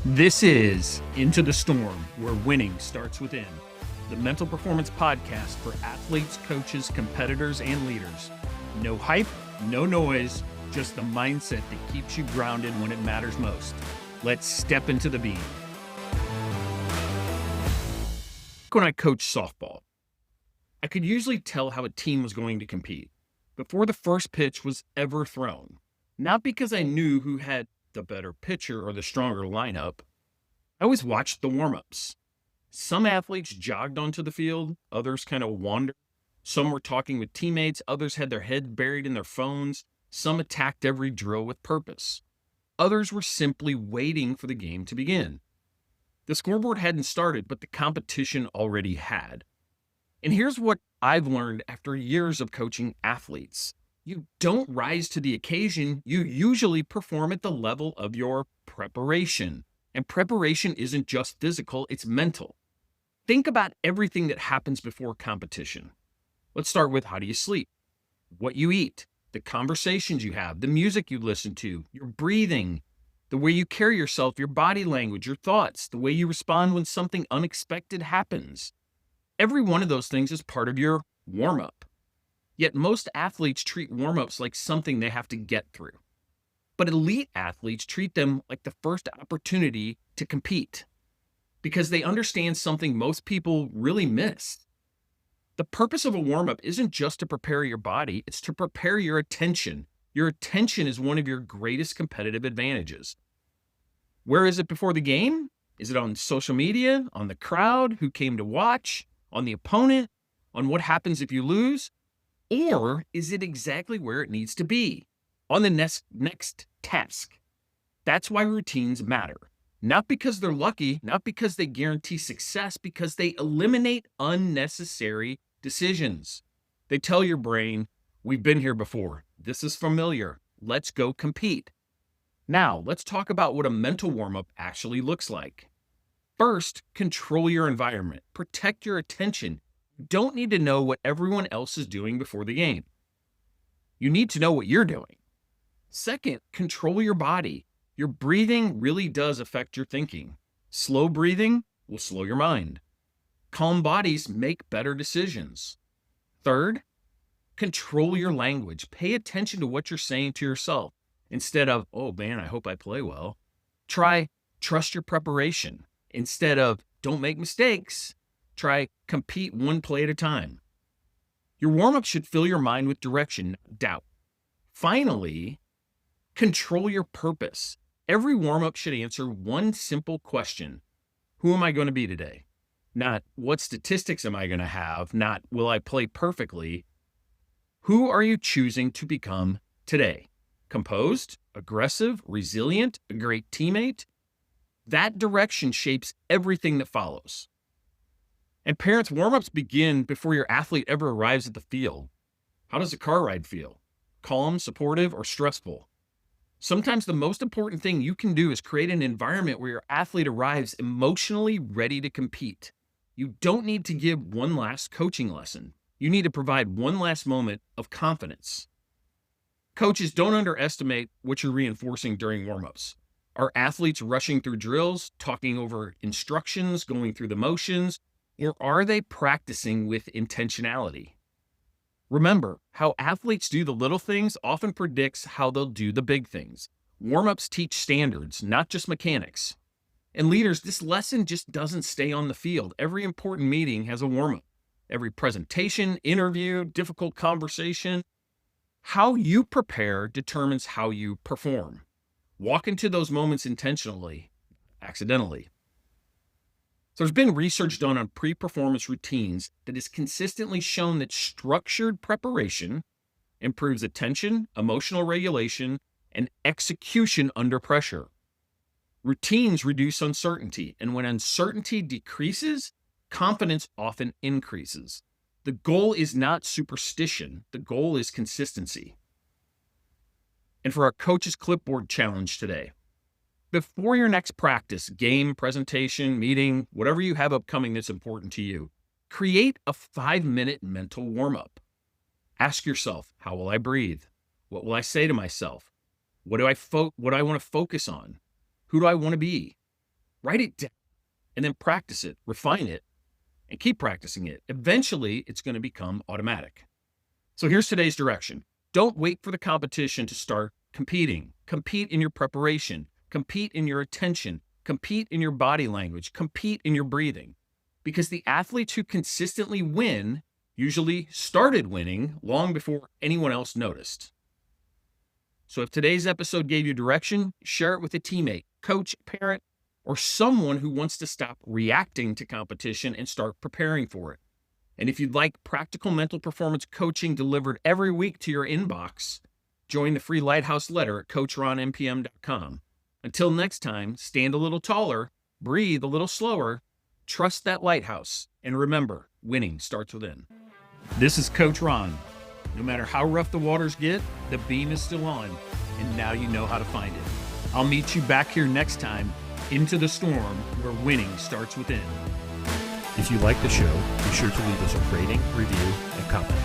This is Into the Storm, where winning starts within. The Mental Performance Podcast for athletes, coaches, competitors, and leaders. No hype, no noise, just the mindset that keeps you grounded when it matters most. Let's step into the beam. When I coached softball, I could usually tell how a team was going to compete before the first pitch was ever thrown. Not because I knew who had the better pitcher or the stronger lineup. I always watched the warm-ups. Some athletes jogged onto the field, others kind of wandered. Some were talking with teammates, others had their heads buried in their phones. Some attacked every drill with purpose. Others were simply waiting for the game to begin. The scoreboard hadn't started, but the competition already had. And here's what I've learned after years of coaching athletes. You don't rise to the occasion, you usually perform at the level of your preparation. And preparation isn't just physical, it's mental. Think about everything that happens before competition. Let's start with how do you sleep, what you eat, the conversations you have, the music you listen to, your breathing, the way you carry yourself, your body language, your thoughts, the way you respond when something unexpected happens. Every one of those things is part of your warm-up. Yet most athletes treat warm-ups like something they have to get through. But elite athletes treat them like the first opportunity to compete because they understand something most people really miss. The purpose of a warm-up isn't just to prepare your body, it's to prepare your attention. Your attention is one of your greatest competitive advantages. Where is it before the game? Is it on social media, on the crowd, who came to watch, on the opponent, on what happens if you lose? Or is it exactly where it needs to be, on the next task? That's why routines matter. Not because they're lucky, not because they guarantee success, because they eliminate unnecessary decisions. They tell your brain, we've been here before. This is familiar. Let's go compete. Now, let's talk about what a mental warm-up actually looks like. First, control your environment. Protect your attention. You don't need to know what everyone else is doing before the game. You need to know what you're doing. Second, control your body. Your breathing really does affect your thinking. Slow breathing will slow your mind. Calm bodies make better decisions. Third, control your language. Pay attention to what you're saying to yourself. Instead of, oh man, I hope I play well. Try, trust your preparation. Instead of, don't make mistakes. Try, compete one play at a time. Your warm-up should fill your mind with direction, not doubt. Finally, control your purpose. Every warm-up should answer one simple question. Who am I going to be today? Not what statistics am I going to have? Not will I play perfectly? Who are you choosing to become today? Composed, aggressive, resilient, a great teammate? That direction shapes everything that follows. And parents, warm-ups begin before your athlete ever arrives at the field. How does a car ride feel? Calm, supportive, or stressful? Sometimes the most important thing you can do is create an environment where your athlete arrives emotionally ready to compete. You don't need to give one last coaching lesson. You need to provide one last moment of confidence. Coaches, don't underestimate what you're reinforcing during warm-ups. Are athletes rushing through drills, talking over instructions, going through the motions, or are they practicing with intentionality? Remember, how athletes do the little things often predicts how they'll do the big things. Warm-ups teach standards, not just mechanics. And leaders, this lesson just doesn't stay on the field. Every important meeting has a warm-up. Every presentation, interview, difficult conversation. How you prepare determines how you perform. Walk into those moments intentionally, accidentally. So there's been research done on pre-performance routines that has consistently shown that structured preparation improves attention, emotional regulation, and execution under pressure. Routines reduce uncertainty, and when uncertainty decreases, confidence often increases. The goal is not superstition, the goal is consistency. And for our Coach's Clipboard Challenge today, before your next practice, game, presentation, meeting, whatever you have upcoming that's important to you, create a 5-minute mental warm-up. Ask yourself, how will I breathe? What will I say to myself? What do I want to focus on? Who do I want to be? Write it down and then practice it, refine it, and keep practicing it. Eventually, it's going to become automatic. So here's today's direction. Don't wait for the competition to start competing. Compete in your preparation. Compete in your attention. Compete in your body language. Compete in your breathing. Because the athletes who consistently win usually started winning long before anyone else noticed. So if today's episode gave you direction, share it with a teammate, coach, parent, or someone who wants to stop reacting to competition and start preparing for it. And if you'd like practical mental performance coaching delivered every week to your inbox, join the free Lighthouse letter at coachronmpm.com. Until next time, stand a little taller, breathe a little slower, trust that lighthouse, and remember, winning starts within. This is Coach Ron. No matter how rough the waters get, the beam is still on, and now you know how to find it. I'll meet you back here next time, into the storm, where winning starts within. If you like the show, be sure to leave us a rating, review, and comment.